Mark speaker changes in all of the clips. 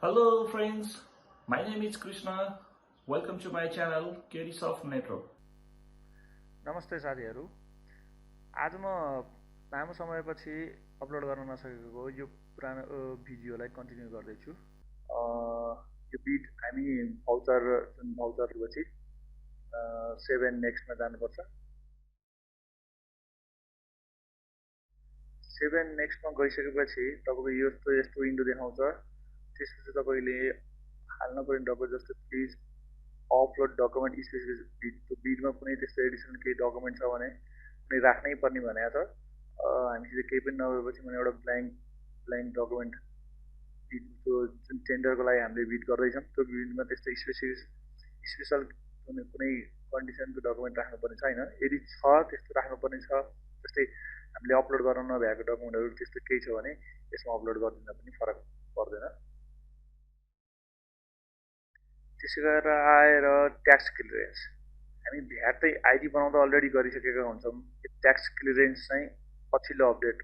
Speaker 1: Hello friends, my name is Krishna. Welcome to my channel Caris of Network.
Speaker 2: नमस्ते साथीहरू। आज म लामो समयपछि अपलोड गर्न नसकेको यो पुरानो भिडियोलाई कन्टिन्यू गर्दैछु। यो बिट हामी भाउचरपछि 7 नेक्स्टमा जानुपर्छ। 7 नेक्स्टमा गइसकेपछि तपाईँको यस्तो विन्डो देखाउँछ। त्यसपछि तपाईँले हाल्न पर्ने डकुमेन्ट जस्तो please upload document specific beet. त्यो बिटमा कुनै त्यस्तो एडिसनल केही डकुमेन्ट छ भने कुनै राख्नै पर्ने भनेको छ। हामीसित केही पनि नभएपछि मैले एउटा ब्ल्याङ्क डकुमेन्ट बिट, त्यो जुन टेन्डरको लागि हामीले बिट गर्दैछौँ त्यो बिटमा त्यस्तो स्पेसल कुनै कन्डिसनको डकुमेन्ट राख्नुपर्ने छैन। यदि छ त्यस्तो राख्नुपर्ने छ, जस्तै हामीले अपलोड गर्न नभएको डकुमेन्टहरू त्यस्तो केही छ भने यसमा अपलोड गरिदिँदा पनि फरक पर्दैन। त्यसै गरेर आएर ट्याक्स क्लियरेन्स, हामी भ्याट चाहिँ आइडी बनाउँदा अलरेडी गरिसकेका हुन्छौँ। ट्याक्स क्लियरेन्स चाहिँ पछिल्लो अपडेट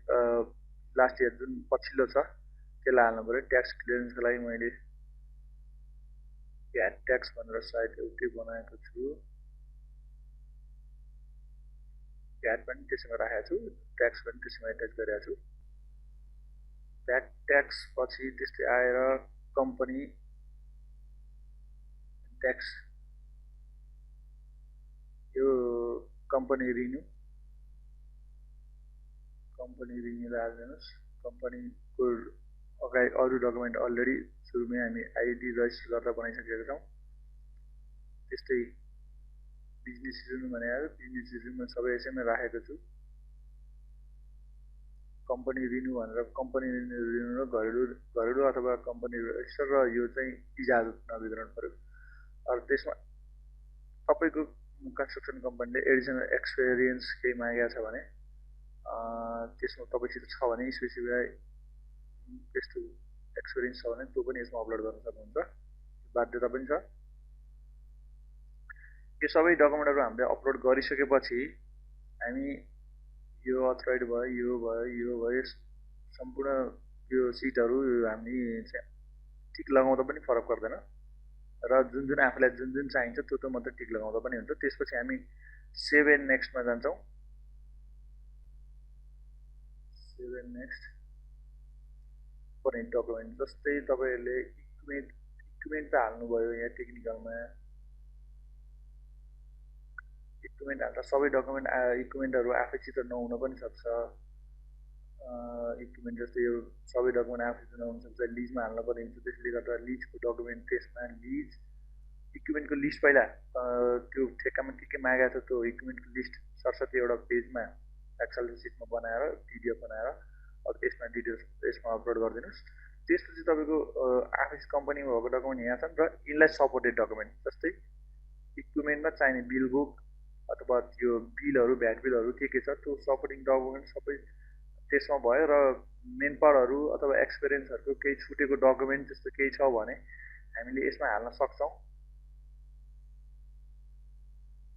Speaker 2: लास्ट इयर जुन पछिल्लो छ त्यसलाई हाल्नु पऱ्यो। ट्याक्स क्लियरेन्सको लागि मैले भ्याट ट्याक्स भनेर साइट एउटै बनाएको छु। भ्याट पनि त्यसमा राखेको छु, ट्याक्स पनि त्यसमा एट्याच गरेको छु। भ्याट ट्याक्स पछि त्यस्तै आएर कम्पनी ट्याक्स, यो कम्पनी रिन्यू हालिदिनुहोस्। कम्पनीको अगाडि अरू डकुमेन्ट अलरेडी सुरुमै हामी आइडी रजिस्टर गरेर बनाइसकेका छौँ। त्यस्तै बिजनेस रिन्यू भनेर बिजनेस रिन्यूमा सबै यसैमा राखेको छु। कम्पनी रिन्यू भनेर कम्पनी रिन्यू र घरेलु अथवा कम्पनी रजिस्टर र यो चाहिँ इजाजत नवितरण पऱ्यो। अरू त्यसमा तपाईँको कन्स्ट्रक्सन कम्पनीले एडिसनल एक्सपिरियन्स केही मागेको छ भने त्यसमा तपाईँसित छ भने स्पेसिफाई त्यस्तो एक्सपिरियन्स छ भने त्यो पनि यसमा अपलोड गर्न सक्नुहुन्छ, बाध्यता पनि छ। यो सबै डकुमेन्टहरू हामीले अपलोड गरिसकेपछि हामी यो अथराइड भयो, यो भयो सम्पूर्ण यो सिटहरू हामी टिक लगाउँदा पनि फरक पर्दैन र जुन आफूलाई जुन चाहिन्छ त्यो मात्रै टिक लगाउँदा पनि हुन्छ। त्यसपछि हामी 7 नेक्स्टमा जान्छौँ। 7 नेक्स्ट पर्ने डकुमेन्ट जस्तै तपाईँहरूले इक्विपमेन्ट त हाल्नुभयो। यहाँ टेक्निकलमा इक्विपमेन्ट हाल्दा सबै डकुमेन्ट इक्विपमेन्टहरू आफैसित नहुन पनि सक्छ। इक्विपमेन्ट जस्तै यो सबै डकुमेन्ट आफैसित नहुन सक्छ, लिजमा हाल्न पर्ने हुन्छ। त्यसले गर्दा लिजको डकुमेन्ट, त्यसमा लिज इक्विपमेन्टको लिस्ट पहिला त्यो ठेक्कामा के मागेको छ त्यो इक्विपमेन्टको लिस्ट सरस्वती एउटा पेजमा एक्सेल सिटमा बनाएर पिडिएफ बनाएर अब यसमा डिटेल्स यसमा अपलोड गरिदिनुहोस्। त्यसपछि तपाईँको आफै कम्पनीमा भएको डकुमेन्ट यहाँ छन् र यिनलाई सपोर्टेड डकुमेन्ट जस्तै इक्विपमेन्टमा चाहिने बिल बुक अथवा त्यो बिलहरू, भ्याट बिलहरू के छ त्यो सपोर्टिङ डकुमेन्ट सबै त्यसमा भयो। र मेन पावरहरू अथवा एक्सपिरियन्सहरूको केही छुटेको डकुमेन्ट जस्तो केही छ भने हामीले यसमा हाल्न सक्छौँ।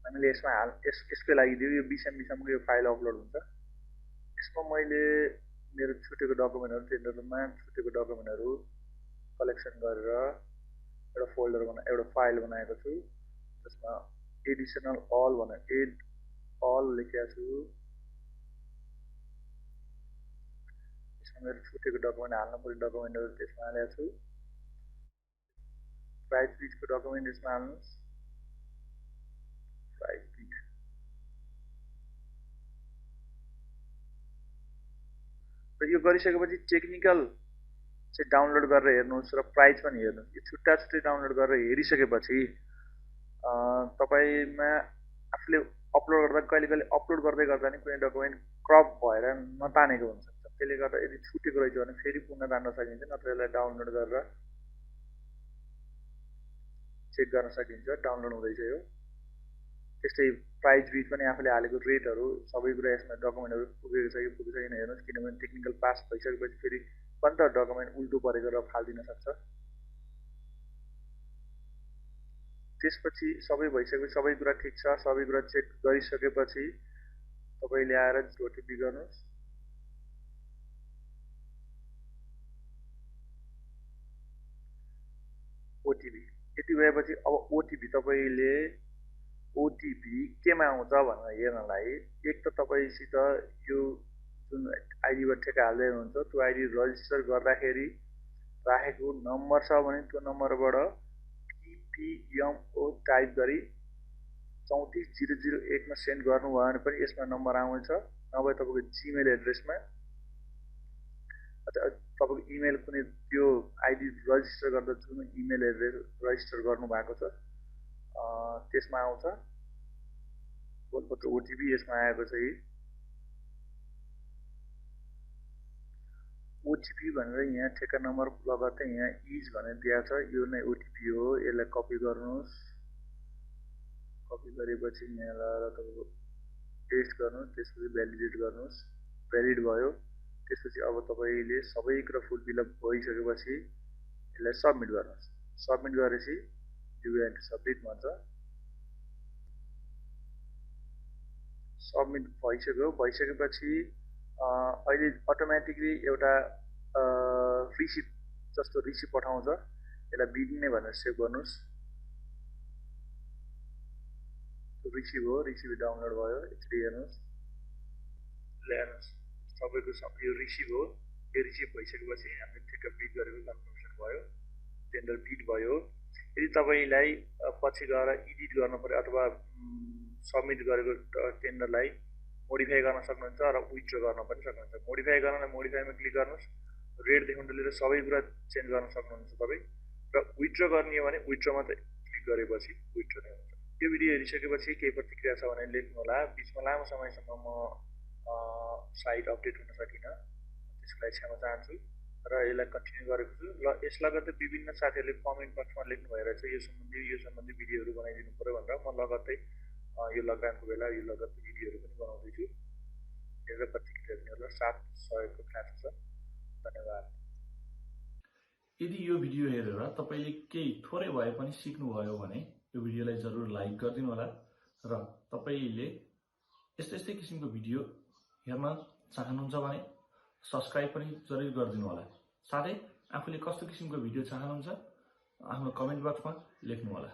Speaker 2: हामीले यसमा यसकै लागि दियो यो बिसम्मको यो फाइल अपलोड हुन्छ। यसमा मैले मेरो छुटेको डकुमेन्टहरू, टेन्डरमा छुटेको डकुमेन्टहरू कलेक्सन गरेर एउटा फोल्डर एउटा फाइल बनाएको छु जसमा एडिसनल अल भनेर एड अल लेखेको छु। यसमा मेरो छुटेको डकुमेन्ट हाल्न पर्ने डकुमेन्टहरू त्यसमा हालेको छु। प्राइस बिटको डकुमेन्ट यसमा हाल्नुहोस्। प्राइस बिट र यो गरिसकेपछि टेक्निकल चाहिँ डाउनलोड गरेर हेर्नुहोस् र प्राइस पनि हेर्नुहोस्। यो छुट्टा डाउनलोड गरेर हेरिसकेपछि तपाईँमा आफूले अपलोड गर्दा कहिले अपलोड गर्दा नि कुनै डकुमेन्ट क्रप भएर नतानेको हुन्छ। त्यसले गर्दा यदि छुटेको रहेछ भने फेरि पुनः तान्न सकिन्छ, नत्र यसलाई डाउनलोड गरेर चेक गर्न सकिन्छ डाउनलोड हुँदैछ यो। त्यस्तै प्राइस बिट पनि आफूले हालेको रेटहरू सबै कुरा यसमा डकुमेन्टहरू पुगेको छ कि पुगेको छैन हेर्नुहोस्, किनभने टेक्निकल पास भइसकेपछि फेरि पनि त डकुमेन्ट उल्टो परेको र फालिदिन सक्छ। त्यसपछि सबै भइसकेपछि सबै कुरा ठिक छ, सबै कुरा चेक गरिसकेपछि तपाईँले आएर ओटिपी गर्नुहोस्। ओटिपी यति भएपछि अब ओटिपी तपाईले ओटिपी केमा आउँछ भनेर हेर्नलाई एक त तपाईसित यो जुन आइडीबाट ठेक्का हाल्दै हुनुहुन्छ त्यो आइडी रजिस्टर गर्दाखेरि राखेको नम्बर छ भने त्यो नम्बरबाट PPMO टाइप गरी 34001 मा सेन्ड गर्नुभयो भने पनि यसमा नम्बर आउँछ नभए तपाईको जीमेल एड्रेसमा तपाईको इमेल कुनै त्यो आइडी रजिस्टर गर्दा जुन इमेल एड्रेस रजिस्टर गर्नु भएको छ त्यसमा आउँछ बोलपत्र ओटिपी यसमा आएको छ यी ओटिपी भनेर यहाँ ठेक्का नम्बर लगाउँदै यहाँ इज भनेर दिएको छ यो नै ओटिपी हो यसलाई कपी गर्नुहोस् कपी गरेपछि यहाँ लगाएर तपाईको पेस्ट गर्नुहोस् त्यसपछि भ्यालिडेट गर्नुहोस् भ्यालिड भयो त्यसपछि अब तपाईले सबै कुरा फुल फिलअप भइसकेपछि यसलाई सबमिट गर्नुहोस् सबमिट गरेपछि यु एन्ड सबमिट भन्छ सबमिट भइसकेपछि अहिले अटोमेटिकली एउटा रिसिप्ट जस्तो रिसिप्ट पठाउँछ यसलाई बिडिङ नै भनेर सेभ गर्नुहोस् रिसिभ हो रिसिभ डाउनलोड भयो यसरी हेर्नुहोस् ल्याउनुहोस् सबैको यो रिसिभ हो यो रिसिभ भइसकेपछि हामीले ठिक्क बिड गरेको कन्फर्मेसन भयो टेन्डर बिड भयो यदि तपाईलाई पछि गएर एडिट गर्नु पर्यो अथवा सबमिट गरेको टेन्डरलाई मोडिफाई गर्न सक्नुहुन्छ र विथड्र गर्न पनि सक्नुहुन्छ मोडिफाई गर्नलाई मोडिफाईमा क्लिक गर्नुहोस् रेट देखुन लिएर सबै कुरा चेन्ज गर्न सक्नुहुन्छ तपाई र विथड्र गर्ने हो भने विथड्रमा चाहिँ क्लिक गरेपछि विथड्र नै हुन्छ यो भिडियो हेरिसकेपछि केही प्रतिक्रिया छ भने लेख्नु होला बीचमा लामो समयसम्म म साइट अपडेट हुन सकिन त्यसको लागि क्षमा चाहन्छु र यसलाई कन्टिन्यू गरेको छु र यसलाई गर्दै विभिन्न साथीहरूले कमेन्ट बक्समा लेख्नु भइरहेछ यो सम्बन्धी भिडियोहरू बनाइदिनु पर्यो भनेर म लगत्तै यो लकडाउनको बेला यो लगत्तै भिडियोहरू पनि बनाउँदैछु यसलाई प्रतिक्रिया दिनुहोला साथ सहयोगको खाँचो छ धन्यवाद
Speaker 1: यदि यो भिडियो हेरेर तपाईले केही थोरै भए पनि सिक्नुभयो भने यो भिडियोलाई जरुर लाइक गरिदिनु होला र तपाईले यस्तै किसिमको भिडियो हेर्न चाहनुहुन्छ भने सब्स्क्राइब पनि जरुर गरिदिनु होला साथै आफूले कस्तो किसिमको भिडियो चाहनुहुन्छ आफ्नो कमेन्ट बक्समा लेख्नु होला